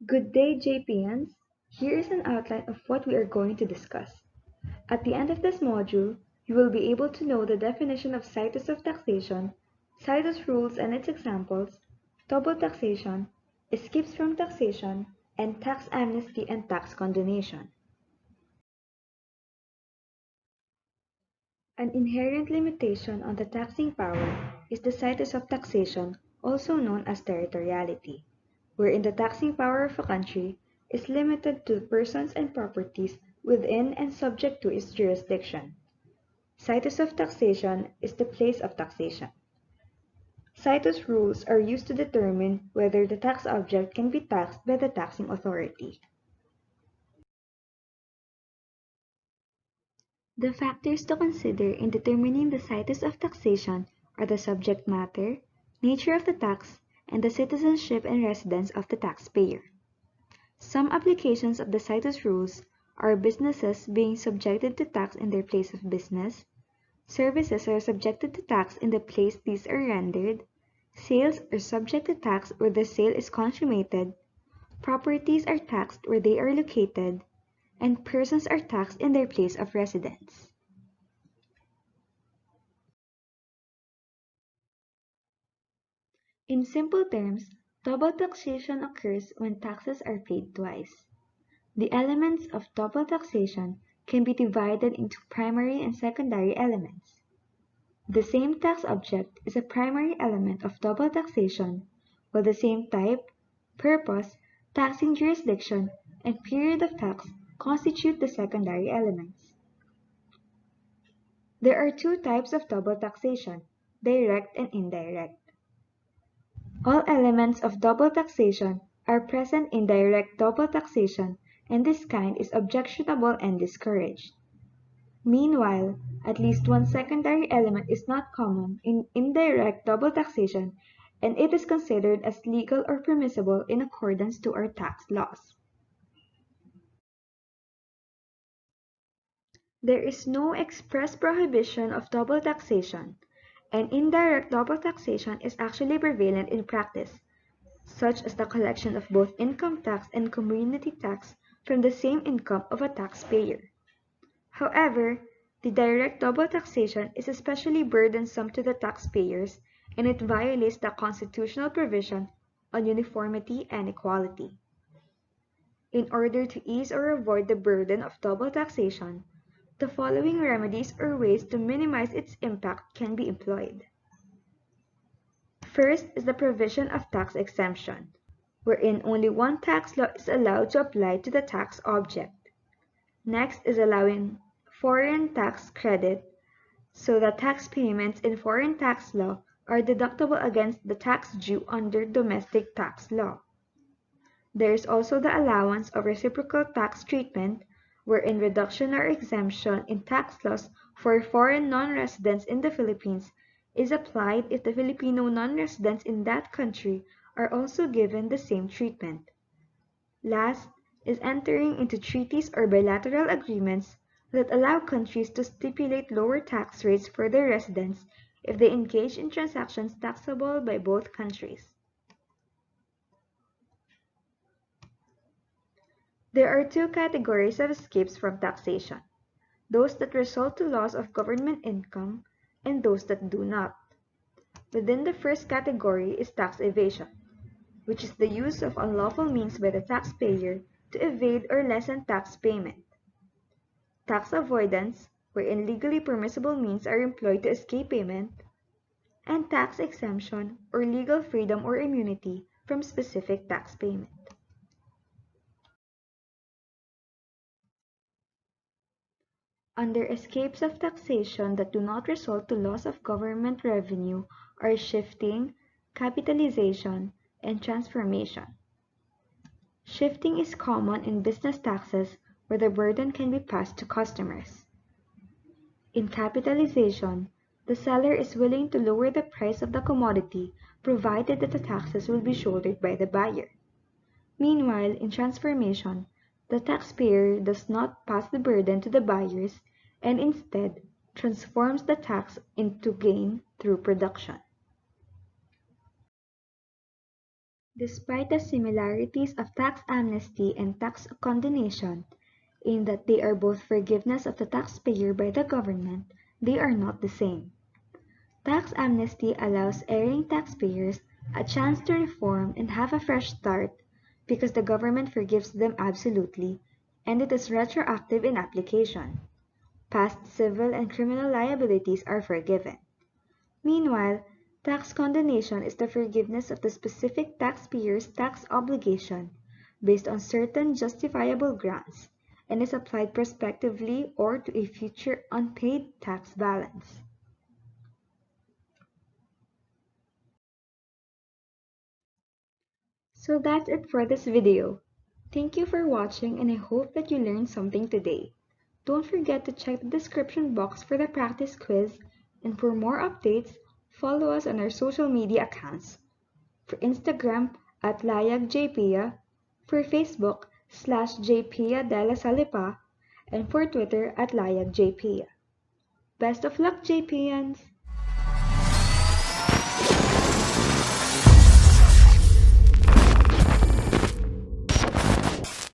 Good day, JPIAns. Here is an outline of what we are going to discuss. At the end of this module, you will be able to know the definition of situs of taxation, situs rules and its examples, double taxation, escapes from taxation, and tax amnesty and tax condonation. An inherent limitation on the taxing power is the situs of taxation, also known as territoriality, wherein the taxing power of a country is limited to persons and properties within and subject to its jurisdiction. Situs of taxation is the place of taxation. Situs rules are used to determine whether the tax object can be taxed by the taxing authority. The factors to consider in determining the situs of taxation are the subject matter, nature of the tax, and the citizenship and residence of the taxpayer. Some applications of the situs rules are businesses being subjected to tax in their place of business, services are subjected to tax in the place these are rendered, sales are subject to tax where the sale is consummated, properties are taxed where they are located, and persons are taxed in their place of residence. In simple terms, double taxation occurs when taxes are paid twice. The elements of double taxation can be divided into primary and secondary elements. The same tax object is a primary element of double taxation, while the same type, purpose, taxing jurisdiction, and period of tax constitute the secondary elements. There are two types of double taxation, direct and indirect. All elements of double taxation are present in direct double taxation, and this kind is objectionable and discouraged. Meanwhile, at least one secondary element is not common in indirect double taxation, and it is considered as legal or permissible in accordance to our tax laws. There is no express prohibition of double taxation, and indirect double taxation is actually prevalent in practice, such as the collection of both income tax and community tax from the same income of a taxpayer. However, the direct double taxation is especially burdensome to the taxpayers, and it violates the constitutional provision on uniformity and equality. In order to ease or avoid the burden of double taxation, the following remedies or ways to minimize its impact can be employed. First is the provision of tax exemption, wherein only one tax law is allowed to apply to the tax object. Next is allowing foreign tax credit, so that tax payments in foreign tax law are deductible against the tax due under domestic tax law. There is also the allowance of reciprocal tax treatment, wherein reduction or exemption in tax laws for foreign non-residents in the Philippines is applied if the Filipino non-residents in that country are also given the same treatment. Last is entering into treaties or bilateral agreements that allow countries to stipulate lower tax rates for their residents if they engage in transactions taxable by both countries. There are two categories of escapes from taxation: those that result to loss of government income and those that do not. Within the first category is tax evasion, which is the use of unlawful means by the taxpayer to evade or lessen tax payment. Tax avoidance, wherein legally permissible means are employed to escape payment. And tax exemption, or legal freedom or immunity from specific tax payment. Under escapes of taxation that do not result to loss of government revenue are shifting, capitalization, and transformation. Shifting is common in business taxes where the burden can be passed to customers. In capitalization, the seller is willing to lower the price of the commodity provided that the taxes will be shouldered by the buyer. Meanwhile, in transformation, the taxpayer does not pass the burden to the buyers and instead transforms the tax into gain through production. Despite the similarities of tax amnesty and tax condonation, in that they are both forgiveness of the taxpayer by the government, they are not the same. Tax amnesty allows erring taxpayers a chance to reform and have a fresh start because the government forgives them absolutely, and it is retroactive in application. Past civil and criminal liabilities are forgiven. Meanwhile, tax condonation is the forgiveness of the specific taxpayer's tax obligation based on certain justifiable grounds and is applied prospectively or to a future unpaid tax balance. So that's it for this video. Thank you for watching and I hope that you learned something today. Don't forget to check the description box for the practice quiz, and for more updates, follow us on our social media accounts. For Instagram at @JPIA, for Facebook /JPIA DLSL, and for Twitter at @JPIA. Best of luck, JPIAns!